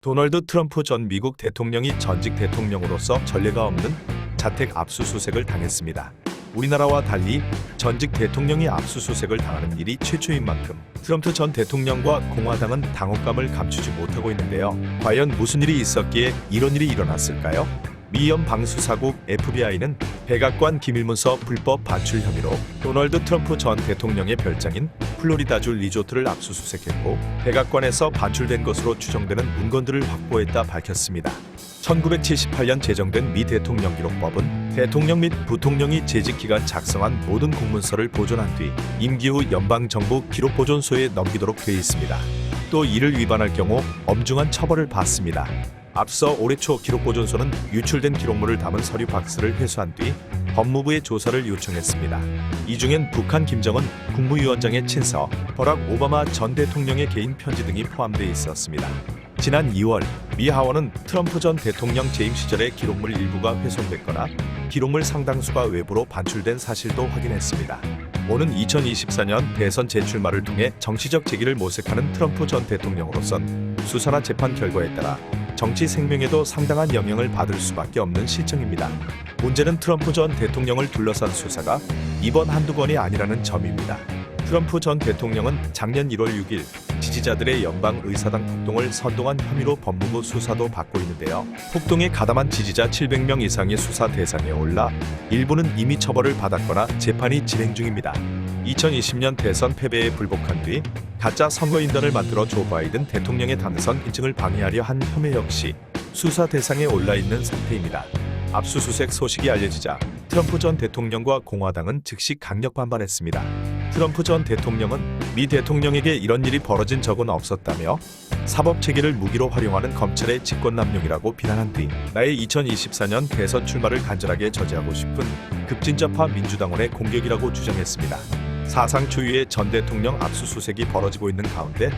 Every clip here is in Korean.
도널드 트럼프 전 미국 대통령이 전직 대통령으로서 전례가 없는 자택 압수수색을 당했습니다. 우리나라와 달리 전직 대통령이 압수수색을 당하는 일이 최초인 만큼 트럼프 전 대통령과 공화당은 당혹감을 감추지 못하고 있는데요. 과연 무슨 일이 있었기에 이런 일이 일어났을까요? 미 연방수사국 FBI는 백악관 기밀문서 불법 반출 혐의로 도널드 트럼프 전 대통령의 별장인 플로리다주 리조트를 압수수색했고 백악관에서 반출된 것으로 추정되는 문건들을 확보했다 밝혔습니다. 1978년 제정된 미 대통령 기록법은 대통령 및 부통령이 재직 기간 작성한 모든 공문서를 보존한 뒤 임기 후 연방정부 기록보존소에 넘기도록 되어 있습니다. 또 이를 위반할 경우 엄중한 처벌을 받습니다. 앞서 올해 초 기록보존소는 유출된 기록물을 담은 서류 박스를 회수한 뒤 법무부에 조사를 요청했습니다. 이 중엔 북한 김정은 국무위원장의 친서, 버락 오바마 전 대통령의 개인 편지 등이 포함되어 있었습니다. 지난 2월 미 하원은 트럼프 전 대통령 재임 시절의 기록물 일부가 훼손됐거나 기록물 상당수가 외부로 반출된 사실도 확인했습니다. 오는 2024년 대선 재출마를 통해 정치적 재기를 모색하는 트럼프 전 대통령으로선 수사나 재판 결과에 따라 정치 생명에도 상당한 영향을 받을 수밖에 없는 실정입니다. 문제는 트럼프 전 대통령을 둘러싼 수사가 이번 한두 건이 아니라는 점입니다. 트럼프 전 대통령은 작년 1월 6일 지지자들의 연방의사당 폭동을 선동한 혐의로 법무부 수사도 받고 있는데요. 폭동에 가담한 지지자 700명 이상이 수사 대상에 올라 일부는 이미 처벌을 받았거나 재판이 진행 중입니다. 2020년 대선 패배에 불복한 뒤 가짜 선거인단을 만들어 조 바이든 대통령의 당선 인증을 방해하려 한 혐의 역시 수사 대상에 올라 있는 상태입니다. 압수수색 소식이 알려지자 트럼프 전 대통령과 공화당은 즉시 강력 반발했습니다. 트럼프 전 대통령은 미 대통령에게 이런 일이 벌어진 적은 없었다며 사법체계를 무기로 활용하는 검찰의 직권남용이라고 비난한 뒤 나의 2024년 대선 출마를 간절하게 저지하고 싶은 급진접파 민주당원의 공격이라고 주장했습니다. 사상 초유의 전 대통령 압수수색이 벌어지고 있는 가운데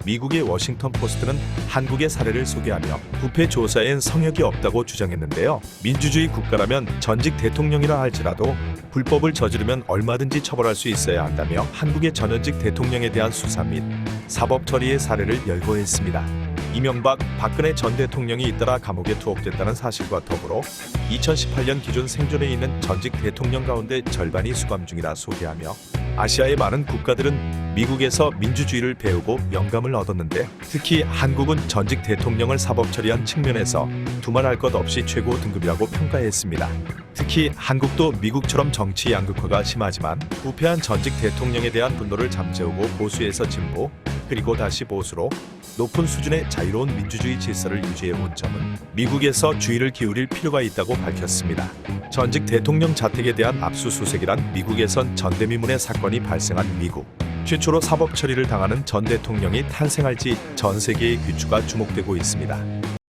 미국의 워싱턴 포스트는 한국의 사례를 소개하며 부패 조사엔 성역이 없다고 주장했는데요. 민주주의 국가라면 전직 대통령이라 할지라도 불법을 저지르면 얼마든지 처벌할 수 있어야 한다며 한국의 전현직 대통령에 대한 수사 및 사법 처리의 사례를 열거했습니다. 이명박, 박근혜 전 대통령이 잇따라 감옥에 투옥됐다는 사실과 더불어 2018년 기존 생존해 있는 전직 대통령 가운데 절반이 수감 중이라 소개하며 아시아의 많은 국가들은 미국에서 민주주의를 배우고 영감을 얻었는데 특히 한국은 전직 대통령을 사법 처리한 측면에서 두말할 것 없이 최고 등급이라고 평가했습니다. 특히 한국도 미국처럼 정치 양극화가 심하지만 부패한 전직 대통령에 대한 분노를 잠재우고 보수에서 진보 그리고 다시 보수로 높은 수준의 자유로운 민주주의 질서를 유지해온 점은 미국에서 주의를 기울일 필요가 있다고 밝혔습니다. 전직 대통령 자택에 대한 압수수색이란 미국에선 전대미문의 사건이 발생한 미국 최초로 사법 처리를 당하는 전 대통령이 탄생할지 전 세계의 귀추가 주목되고 있습니다.